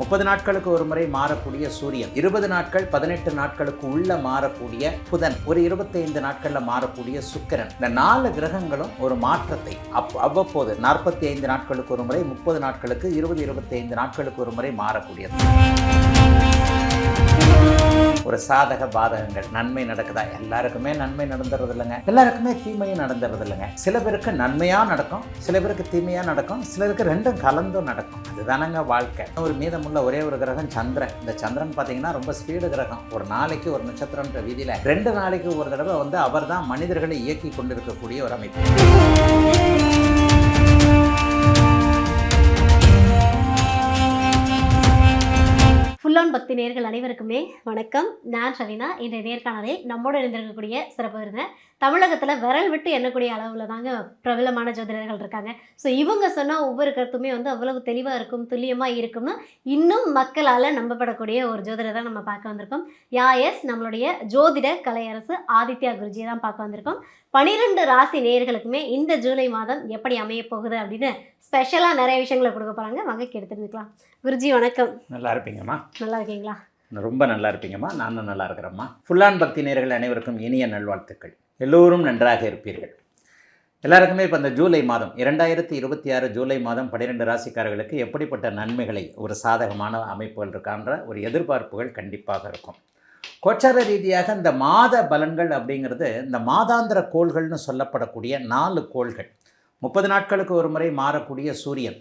30 நாட்களுக்கு ஒரு முறை மாறக்கூடிய சூரியன், 20 நாட்கள் 18 நாட்களுக்கு உள்ள மாறக்கூடிய புதன், ஒரு 25 நாட்களில் மாறக்கூடிய சுக்கிரன், இந்த 4 கிரகங்களும் ஒரு மாற்றத்தை அவ்வப்போது 45 நாட்களுக்கு ஒரு முறை, 30 நாட்களுக்கு, 20-25 நாட்களுக்கு ஒரு முறை மாறக்கூடியது. ஒரு சாதக பாதகங்கள், நன்மை நடக்குதா? எல்லாருக்குமே நன்மை நடந்துறது இல்லைங்க, எல்லாருக்குமே தீமையும் நடந்துறது இல்லைங்க. சில பேருக்கு நன்மையாக நடக்கும், சில பேருக்கு தீமையாக நடக்கும், சிலருக்கு ரெண்டும் கலந்தும் நடக்கும். அதுதானங்க வாழ்க்கை. ஒரு மீதமுள்ள ஒரே ஒரு கிரகம் சந்திரன். இந்த சந்திரன் பார்த்தீங்கன்னா ரொம்ப ஸ்பீடு கிரகம். ஒரு நாளைக்கு ஒரு நட்சத்திரம்ன்ற வீதியில் 2 நாளைக்கு ஒரு தடவை அவர் தான் மனிதர்களை இயக்கி கொண்டிருக்கக்கூடிய ஒரு அமைப்பு. ஃபுல் ஆன் பக்தி நேயர்கள் அனைவருக்குமே வணக்கம். நான் ஷவீனா. இன்றைய நேர்காணலை நம்மோடு இருந்திருக்கக்கூடிய சிறப்பு விருந்தினர், தமிழகத்தில் விரல் விட்டு எண்ணக்கூடிய அளவில் தாங்க பிரபலமான ஜோதிடர்கள் இருக்காங்க. ஸோ இவங்க சொன்னால் ஒவ்வொரு கருத்துமே அவ்வளவு தெளிவாக இருக்கும், துல்லியமாக இருக்கும்னு இன்னும் மக்களால் நம்பப்படக்கூடிய ஒரு ஜோதிடர் தான் நம்ம பார்க்க வந்திருக்கோம். நம்மளுடைய ஜோதிட கலையரசு ஆதித்யா குருஜியை தான் பார்க்க வந்திருக்கோம். 12 ராசி நேயர்களுக்குமே இந்த ஜூலை மாதம் எப்படி அமைய போகுது அப்படின்னு ஸ்பெஷலாக நிறைய விஷயங்களை கொடுக்க போகிறாங்க. வாங்க கேட்டுருந்துக்கலாம். குருஜி வணக்கம். நல்லா இருப்பீங்கம்மா? நல்லா இருக்கீங்களா? ரொம்ப நல்லா இருப்பீங்கம்மா. நானும் நல்லா இருக்கிறேம்மா. ஃபுல்லான் பக்தி நேயர்கள் அனைவருக்கும் இனிய நல்வாழ்த்துக்கள். எல்லோரும் நன்றாக இருப்பீர்கள். எல்லாருக்குமே இப்போ இந்த ஜூலை மாதம் 2026 ஜூலை மாதம் 12 ராசிக்காரர்களுக்கு எப்படிப்பட்ட நன்மைகளை, ஒரு சாதகமான அமைப்புகள் இருக்கான்ற ஒரு எதிர்பார்ப்புகள் கண்டிப்பாக இருக்கும். கோச்சார ரீதியாக இந்த மாத பலன்கள் அப்படிங்கிறது இந்த மாதாந்திர கோள்கள்னு சொல்லப்படக்கூடிய 4 கோள்கள். 30 நாட்களுக்கு ஒரு முறை மாறக்கூடிய சூரியன்,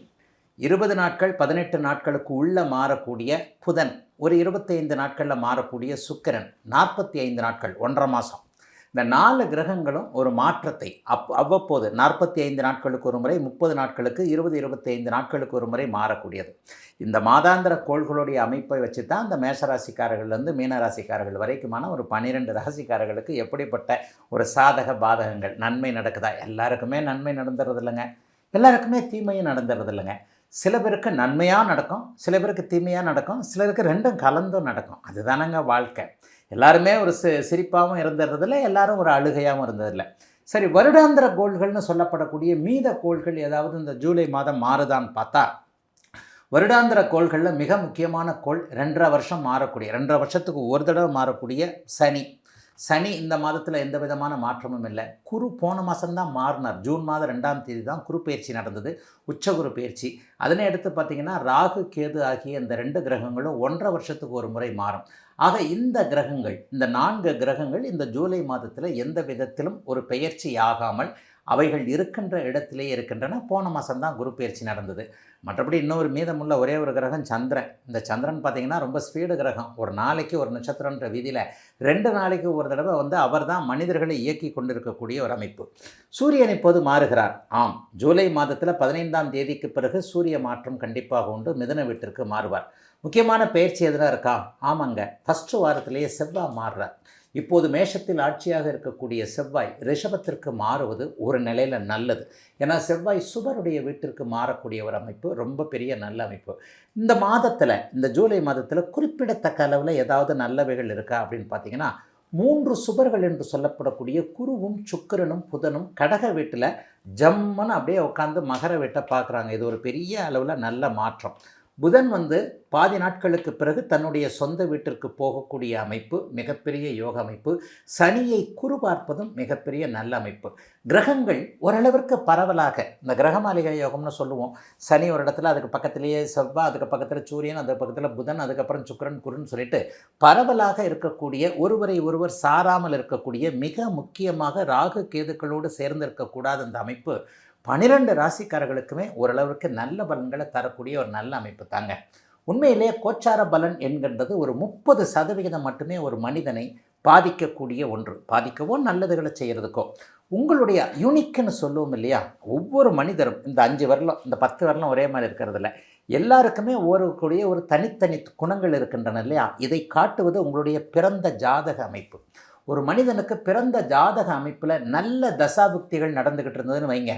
20 நாட்கள் 18 நாட்களுக்கு உள்ள மாறக்கூடிய புதன், ஒரு 25 நாட்களில் மாறக்கூடிய சுக்கிரன், 45 நாட்கள் 1.5 மாதம். இந்த 4 கிரகங்களும் ஒரு மாற்றத்தை அவ்வப்போது 45 நாட்களுக்கு ஒரு முறை, 30 நாட்களுக்கு, 20-25 நாட்களுக்கு ஒரு முறை மாறக்கூடியது. இந்த மாதாந்திர கோள்களுடைய அமைப்பை வச்சு தான் இந்த மேஷராசிக்காரர்கள்லேருந்து மீனராசிக்காரர்கள் வரைக்குமான ஒரு 12 ராசிக்காரர்களுக்கு எப்படிப்பட்ட ஒரு சாதக பாதகங்கள், நன்மை நடக்குதா? எல்லாருக்குமே நன்மை நடந்துறது இல்லைங்க, எல்லாருக்குமே தீமையும் நடந்துறது இல்லைங்க. சில பேருக்கு நன்மையாக நடக்கும், சில பேருக்கு தீமையாக நடக்கும், சிலருக்கு ரெண்டும் கலந்தும் நடக்கும். அதுதானங்க வாழ்க்கை. எல்லாருமே ஒரு சிரிப்பாகவும் இருந்துறதில்லை, எல்லாரும் ஒரு அழுகையாகவும் இருந்ததில்லை. சரி, வருடாந்திர கோள்கள்னு சொல்லப்படக்கூடிய மீத கோள்கள் ஏதாவது இந்த ஜூலை மாதம் மாறுதான்னு பார்த்தா, வருடாந்திர கோள்களில் மிக முக்கியமான கோள் 2.5 வருஷம் மாறக்கூடிய, 2.5 வருஷத்துக்கு ஒரு தடவை மாறக்கூடிய சனி இந்த மாதத்தில் எந்த விதமான மாற்றமும் இல்லை. குரு போன மாதம்தான் மாறினார். ஜூன் மாதம் 2ஆம் தேதி தான் குரு பயிற்சி நடந்தது, உச்சகுரு பயிற்சி. அதனை எடுத்து பார்த்திங்கன்னா ராகு கேது ஆகிய இந்த 2 கிரகங்களும் 1.5 வருஷத்துக்கு ஒரு முறை மாறும். ஆக இந்த கிரகங்கள், இந்த 4 கிரகங்கள் இந்த ஜூலை மாதத்தில் எந்த விதத்திலும் ஒரு பெயர்ச்சி ஆகாமல் அவைகள் இருக்கின்ற இடத்திலேயே இருக்கின்றன. போன மாதம்தான் குரு பயிற்சி நடந்தது. மற்றபடி இன்னொரு மீதமுள்ள ஒரே ஒரு கிரகம் சந்திரன். இந்த சந்திரன் பார்த்திங்கன்னா ரொம்ப ஸ்பீடு கிரகம். ஒரு நாளைக்கு ஒரு நட்சத்திரன்ற வீதியில் 2 நாளைக்கு ஒரு தடவை அவர் தான் மனிதர்களை இயக்கி கொண்டிருக்கக்கூடிய ஒரு அமைப்பு. சூரியன் இப்போது மாறுகிறார். ஆம், ஜூலை மாதத்தில் 15ஆம் தேதிக்கு பிறகு சூரிய மாற்றம் கண்டிப்பாக உண்டு. மிதுன வீட்டிற்கு மாறுவார். முக்கியமான பயிற்சி எதுனா இருக்கா? ஆமாங்க, ஃபஸ்ட்டு வாரத்திலேயே செவ்வாய் மாறுறார். இப்போது மேஷத்தில் ஆட்சியாக இருக்கக்கூடிய செவ்வாய் ரிஷபத்திற்கு மாறுவது ஒரு நிலையில் நல்லது. ஏன்னா செவ்வாய் சுபருடைய வீட்டிற்கு மாறக்கூடிய ஒரு அமைப்பு, ரொம்ப பெரிய நல்ல அமைப்பு. இந்த மாதத்தில், இந்த ஜூலை மாதத்தில் குறிப்பிடத்தக்க அளவில் ஏதாவது நல்லவைகள் இருக்கா அப்படின்னு பார்த்தீங்கன்னா, 3 சுபர்கள் என்று சொல்லப்படக்கூடிய குருவும் சுக்கிரனும் புதனும் கடக வீட்டில் ஜம்முன்னு அப்படியே உட்காந்து மகர வீட்டை பார்க்குறாங்க. இது ஒரு பெரிய அளவில் நல்ல மாற்றம். புதன் பாதி நாட்களுக்கு பிறகு தன்னுடைய சொந்த வீட்டிற்கு போகக்கூடிய அமைப்பு மிகப்பெரிய யோக அமைப்பு. சனியை குரு பார்ப்பதும் மிகப்பெரிய நல்ல அமைப்பு. கிரகங்கள் ஓரளவிற்கு பரவலாக, இந்த கிரகமாளிகை யோகம்னு சொல்லுவோம். சனி ஒரு இடத்துல, அதுக்கு பக்கத்திலேயே செவ்வாய், அதுக்கு பக்கத்தில் சூரியன், அதுக்கு பக்கத்தில் புதன், அதுக்கப்புறம் சுக்கிரன் குருன்னு சொல்லிட்டு பரவலாக இருக்கக்கூடிய, ஒருவர் சாராமல் இருக்கக்கூடிய, மிக முக்கியமாக ராகு கேதுக்களோடு சேர்ந்து இருக்கக்கூடாத இந்த அமைப்பு 12 ராசிக்காரர்களுக்குமே ஓரளவுக்கு நல்ல பலன்களை தரக்கூடிய ஒரு நல்ல அமைப்பு தாங்க. உண்மையிலேயே கோச்சார பலன் என்கின்றது ஒரு 30% மட்டுமே ஒரு மனிதனை பாதிக்கக்கூடிய ஒன்று. பாதிக்கவோ நல்லதுகளை செய்கிறதுக்கோ உங்களுடைய யூனிக்குன்னு சொல்லுவோம் இல்லையா? ஒவ்வொரு மனிதரும் இந்த 5 வரலும், இந்த 10 வரலும் ஒரே மாதிரி இருக்கிறதில்ல. எல்லாருக்குமே கூடிய ஒரு தனித்தனி குணங்கள் இருக்கின்றன இல்லையா? இதை காட்டுவது உங்களுடைய பிறந்த ஜாதக அமைப்பு. ஒரு மனிதனுக்கு பிறந்த ஜாதக அமைப்பில் நல்ல தசாபுக்திகள் நடந்துக்கிட்டு இருந்ததுன்னு வைங்க.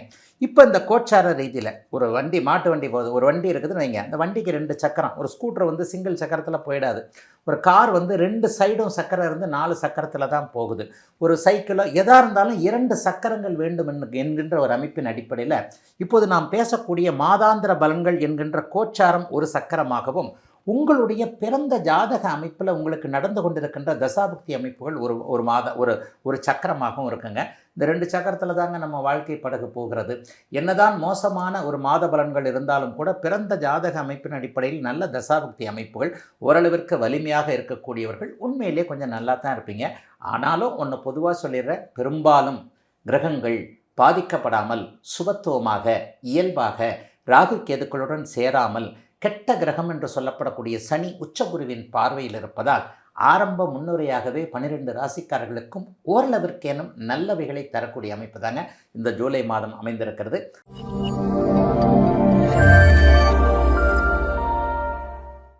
இப்போ இந்த கோச்சார ரீதியில் ஒரு வண்டி, மாட்டு வண்டி போகுது, ஒரு வண்டி இருக்குதுன்னு வைங்க. அந்த வண்டிக்கு 2 சக்கரம், ஒரு ஸ்கூட்டர் சிங்கிள் சக்கரத்தில் போயிடாது. ஒரு கார் 2 சைடும் சக்கரம் இருந்து 4 சக்கரத்தில் தான் போகுது. ஒரு சைக்கிளோ எதாக இருந்தாலும் 2 சக்கரங்கள் வேண்டும் என்கின்ற ஒரு அமைப்பின் அடிப்படையில் இப்போது நாம் பேசக்கூடிய மாதாந்திர பலன்கள் என்கின்ற கோச்சாரம் ஒரு சக்கரமாகவும், உங்களுடைய பிறந்த ஜாதக அமைப்பில் உங்களுக்கு நடந்து கொண்டிருக்கின்ற தசாபுக்தி அமைப்புகள் ஒரு சக்கரமாகவும் இருக்குங்க. இந்த 2 சக்கரத்தில் தாங்க நம்ம வாழ்க்கை படகு போகிறது. என்னதான் மோசமான ஒரு மாத பலன்கள் இருந்தாலும் கூட பிறந்த ஜாதக அமைப்பின் அடிப்படையில் நல்ல தசாபுக்தி அமைப்புகள் ஓரளவிற்கு வலிமையாக இருக்கக்கூடியவர்கள் உண்மையிலே கொஞ்சம் நல்லா தான் இருப்பீங்க. ஆனாலும் ஒன்று பொதுவாக சொல்லிடுறேன், பெரும்பாலும் கிரகங்கள் பாதிக்கப்படாமல் சுபத்துவமாக இயல்பாக ராகு கேதுக்களுடன் சேராமல் கெட்ட கிரகம் என்று சொல்லப்படக்கூடிய சனி உச்சகுருவின் பார்வையில் இருப்பதால் ஆரம்ப முன்னுரையாகவே 12 ராசிக்காரர்களுக்கும் ஓரளவிற்கேனும் நல்லவைகளை தரக்கூடிய அமைப்பு தாங்க இந்த ஜூலை மாதம் அமைந்திருக்கிறது.